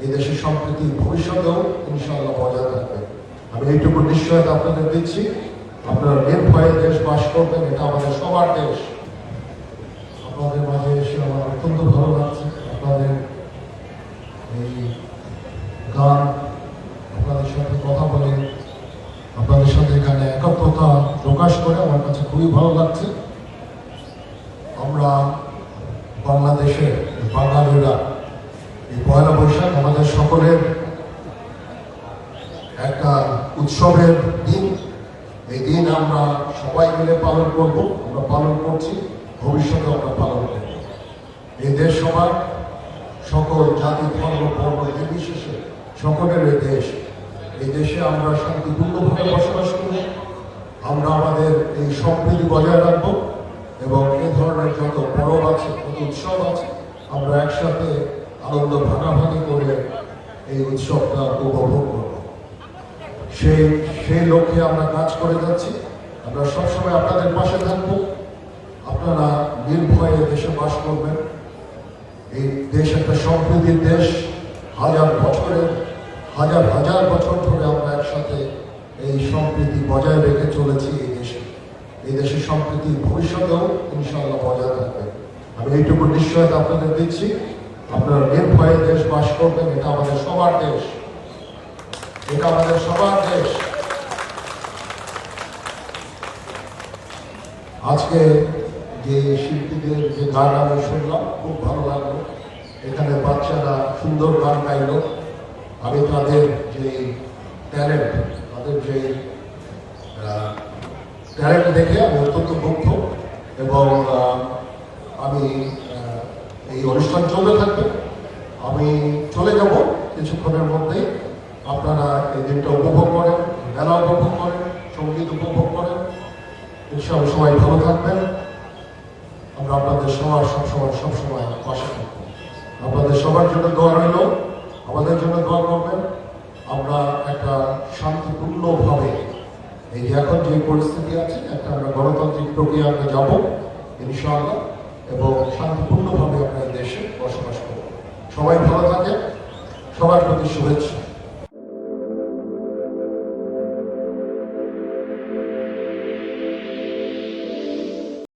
এই দেশের সম্প্রীতি ভবিষ্যতেও ইনশাআল্লাহ বজায় থাকবে। আমি এইটুকু নিশ্চয়তা আপনাদের দিচ্ছি, আপনারা নির্ভয়ে দেশ বাস করবেন, এটা আমাদের সবার দেশ। আপনাদের মাঝে এসে আমার অত্যন্ত ভালো লাগছে। আপনাদের এই গান, আপনাদের সাথে কথা বলে, আপনাদের সাথে এখানে একাত্মতা প্রকাশ করে আমার কাছে খুবই ভালো লাগছে। আমরা বাংলাদেশের বাঙালিরা এই পয়লা বৈশাখ আমাদের সকলের একটা উৎসবের দিন। এই দিন আমরা সবাই মিলে পালন করব, আমরা পালন করছি, ভবিষ্যতে আমরা পালন করব। এই দেশ সবার সকল জাতি ধর্ম বর্ণ নির্বিশেষে সকলের এই দেশ। এই দেশে আমরা শান্তিপূর্ণভাবে বসবাস করি, আমরা আমাদের এই সম্প্রীতি বজায় রাখবো এবং এই ধরনের যত পরব আছে, যত উৎসব আছে, আমরা একসাথে আনন্দ ভাগাভাগি করে এই উৎসবটা উপভোগ করব। সেই লক্ষ্যে আমরা কাজ করে যাচ্ছি। আমরা সবসময় আপনাদের পাশে থাকবো। আপনারা নির্ভয়ে দেশে বাস করবেন। এই দেশ একটা সম্প্রীতির দেশ। হাজার হাজার বছর ধরে আমরা একসাথে এই সম্প্রীতি বজায় রেখে চলেছি এই দেশে। এই দেশের সম্প্রীতি ভবিষ্যতেও ইনশাআল্লাহ বজায় থাকবে। আমি এইটুকু নিশ্চয়তা আপনাদের দিচ্ছি, আপনারা নির্ভয়ে দেশ বাস করবেন, এটা আমাদের সবার দেশ, এটা আমাদের সবার দেশ। আজকে যে শিল্পীদের যে গান আমি শুনলাম, খুব ভালো লাগলো। এখানে বাচ্চারা সুন্দর গান গাইল। আমি তাদের যে ট্যালেন্ট, তাদের যে ট্যালেন্ট দেখে আমি অত্যন্ত মুগ্ধ। এবং আমি এই অনুষ্ঠান চলতে থাকবে, আমি চলে যাব কিছুক্ষণের মধ্যেই। আপনারা এই দিনটা উপভোগ করেন, মেলা উপভোগ করেন, সঙ্গীত উপভোগ করেন। ইনশাআল্লাহ সবাই ভালো থাকবেন। আমরা আপনাদের সবসময় পাশে থাকবো। আপনাদের সবার জন্য দোয়া রইল, আমাদের জন্য দোয়া করবেন। আমরা একটা শান্তিপূর্ণভাবে এই যে এখন যে পরিস্থিতি আছে, একটা আমরা গণতান্ত্রিক প্রক্রিয়া আমরা যাব ইনশাআল্লাহ, এবং শান্তিপূর্ণভাবে আমরা এই দেশে বসবাস করব। সবাই ভালো থাকেন, সবার প্রতি শুভেচ্ছা।